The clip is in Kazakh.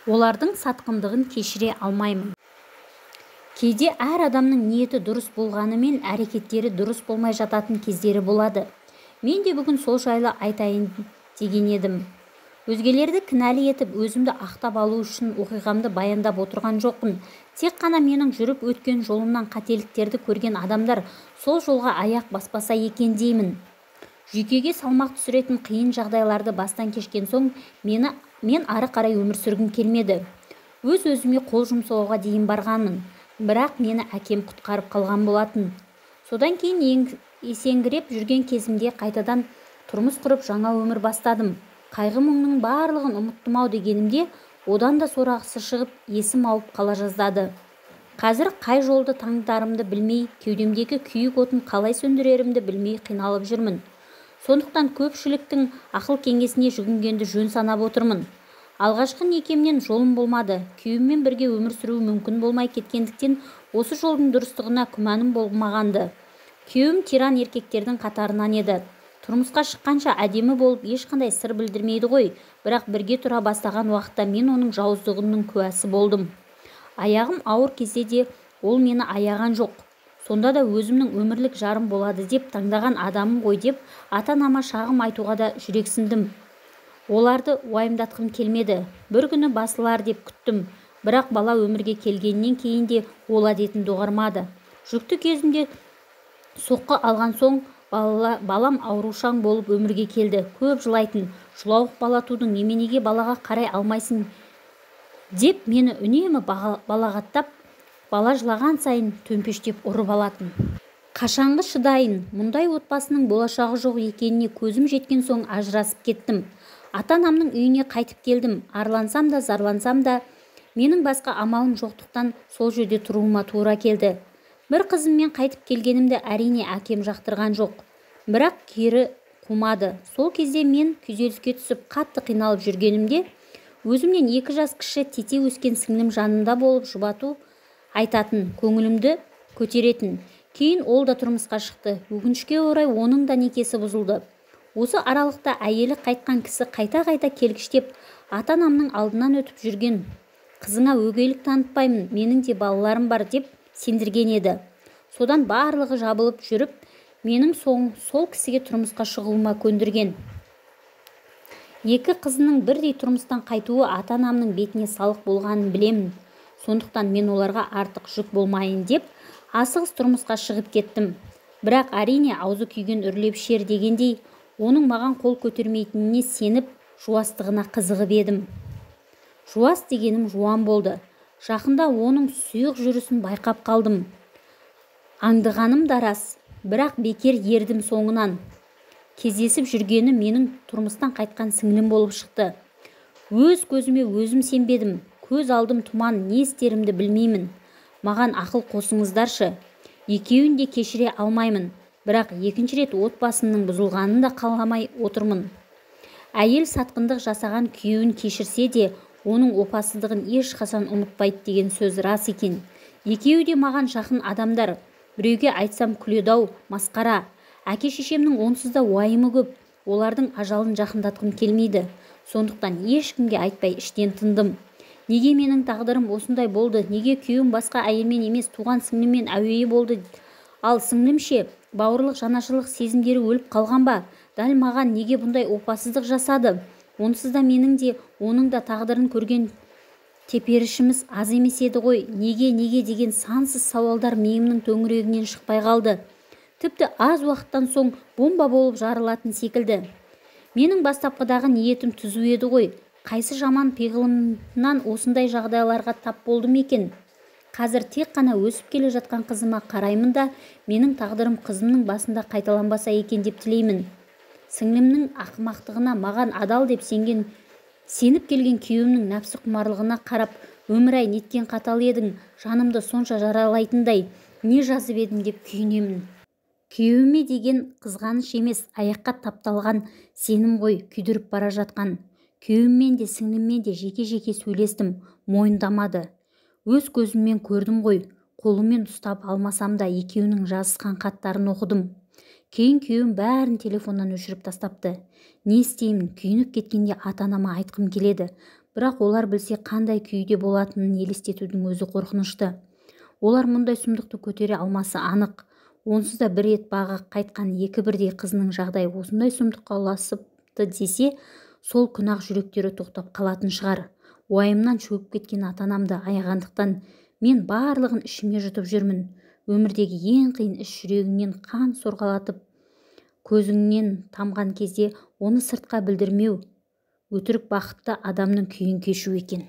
Олардың сатқындығын кешіре алмаймын. Кейде әр адамның ниеті дұрыс болғанымен әрекеттері дұрыс болмай жататын кездері болады. Мен де бүгін сол жайлы айтайын деген едім. Өзгелерді кінәлі етіп, өзімді ақтап алу үшін оқиғамды баяндап отырған жоқпын. Тек қана менің жүріп өткен жолымнан қателіктерді көрген адамдар сол жолға аяқ баспаса екен деймін. Жүйкеге салмақ түсіретін қиын жағдайларды бастан кешкен соң мен ары қарай өмір сүргім келмеді. Өз-өзіме қол жұмсауға дейін барғанмын, бірақ мені әкем құтқарып қалған болатын. Содан кейін есеңгіреп жүрген кезімде қайтадан тұрмыс құрып жаңа өмір бастадым. Қайғы-мұңның барлығын ұмыттым-ау дегенімде, одан да сорақысы шығып, есім ауып қала жаздады. Қазір қай жолды таңдарымды білмей, кеудемдегі күйік отын қалай сөндірерімді білмей қиналып жүрмін. Сондықтан көпшіліктің ақыл-кеңесіне жүгінгенді жөн санап отырмын. Алғашқы некемнен жолым болмады. Күйеуіммен бірге өмір сүру мүмкін болмай кеткендіктен осы жолдың дұрыстығына күмәнім болмағанды. Күйеуім тиран еркектердің қатарынан еді. Тұрмысқа шыққанша әдемі болып ешқандай сыр білдірмейді ғой, бірақ бірге тұра бастаған уақытта мен оның жауыздығының куәсі болдым. Аяғым ауыр кезде де ол мені аяған жоқ. Сонда да өзімнің өмірлік жарым болады деп таңдаған адамым ғой деп ата-анама шағым айтуға да жүрексіндім. Оларды уайымдатқым келмеді. Бір күні басылар деп күттім, бірақ бала өмірге келгеннен кейін де ол әдетін доғармады. Жүкті кезімде соққы алған соң балам аурушаң болып өмірге келді. Көп жылайтын, жылауық бала тудың, неменеге балаға қарай алмайсың деп мені үнемі балағаттап, бала жылаған сайын төмпештеп ұрып алатын. Қашанғы шыдайын, мұндай отбасының болашағы жоқ екеніне көзім жеткен соң ажырасып кеттім. Ата-анамның үйіне қайтып келдім. Арлансам да, зарлансам да, менің басқа амалым жоқтықтан сол жерде тұруыма тура келді. Бір қызыммен қайтып келгенімді әрине әкем жақтырған жоқ, бірақ кері қумады. Сол кезде мен күйзеліске түсіп қатты қиналып жүргенімде, өзімнен 2 жас кіші тете өскен сіңлім жанында болып жұбату айтатын, көңілімді көтеретін. Кейін ол да тұрмысқа шықты. Өкінішке орай оның да некесі бұзылды. Осы аралықта әйелі қайтқан кісі қайта-қайта келгіштеп, ата-анамның алдынан өтіп жүрген, қызыңа өгейлік танытпаймын, менің де балаларым бар деп сендірген еді. Содан барлығы жабылып жүріп, менің сол кісіге тұрмысқа шығуыма көндірген. 2 қызының бірдей тұрмыстан қайтуы ата-анамның бетіне салық болғанын білемін. Сондықтан мен оларға артық жүк болмайын деп, асығыс тұрмысқа шығып кеттім. Бірақ әрине аузы күйген үрлеп шер дегендей, оның маған қол көтермейтініне сеніп, жуастығына қызығып едім. Жуас дегенім жуан болды. Жақында оның сұйық жүрісін байқап қалдым. Аңдығаным да рас, бірақ бекер ердім соңынан. Кездесіп жүргені менің тұрмыстан қайтқан сіңлім болып шықты. Өз көзіме өзім сенбедім. Көз алдым тұман, не істерімді білмеймін. Маған ақыл қосыңыздаршы. Екеуін де кешіре алмаймын, бірақ екінші рет отбасымның бұзылғанын да қаламай отырмын. Әйел сатқындық жасаған күйеуін кешірсе де, оның опасыздығын ешқашан ұмытпайды деген сөз рас екен. Екеуі де маған жақын адамдар. Біреуге айтсам күледі-ау, масқара. Әке-шешемнің онсыз да уайымы көп. Олардың ажалын жақындатқым келмейді. Сондықтан ешкімге айтпай іштен тындым. Неге менің тағдырым осындай болды? Неге күйеуім басқа әйелмен емес, туған сіңліммен әуейі болды? Ал сіңлімше, бауырлық жанашырлық сезімдері өліп қалған ба? Дәл маған неге бұндай опасыздық жасады? Онсыз да менің де, оның да тағдырын көрген теперішіміз аз емес еді ғой. Неге деген сансыз сауалдар миымның төңірегінен шықпай қалды. Тіпті аз уақыттан соң бомба болып жарылатын секілді. Менің бастапқыдағы ниетім түзу еді ғой. Қайсы жаман пиғылымнан осындай жағдайларға тап болдым екен? Қазір тек қана өсіп келе жатқан қызыма қараймын да, менің тағдырым қызымның басында қайталанбаса екен деп тілеймін. Сіңлімнің ақымақтығына, маған адал деп сеніп келген күйеуімнің нәпсі құмарлығына қарап, өмір-ай неткен қатал едің, жанымды сонша жаралайтындай, не жазып едім деп күйінемін. Күйеуіме деген қызғаныш емес, аяққа тапталған сенім ғой күйдіріп бара жатқан. Күйеуіммен де сіңліммен де жеке-жеке сөйлестім, мойындамады. Өз көзіммен көрдім ғой, қолыммен ұстап алмасам да екеуінің жазысқан хаттарын оқыдым. Кейін күйеуім бәрін телефоннан өшіріп тастапты. Не істеймін, күйініп кеткенде ата-анама айтқым келеді. Бірақ олар білсе қандай күйде болатынын елестетудің өзі қорқынышты. Олар мұндай сұмдықты көтере алмасы анық. Онсыз да бір рет баға қайтқан екі бірдей қызының жағдайы осындай сұмдыққа ұласыпты десе, сол күн-ақ жүректері тоқтап қалатын шығар. Уайымнан шөгіп кеткен ата-анамды аяғандықтан мен барлығын ішіме жұтып жүрмін. Өмірдегі ең қиын іс жүрегіңнен қан сорғалатып көзіңнен тамған кезде оны сыртқа білдірмеу өтірік бақытты адамның күйін кешу екен.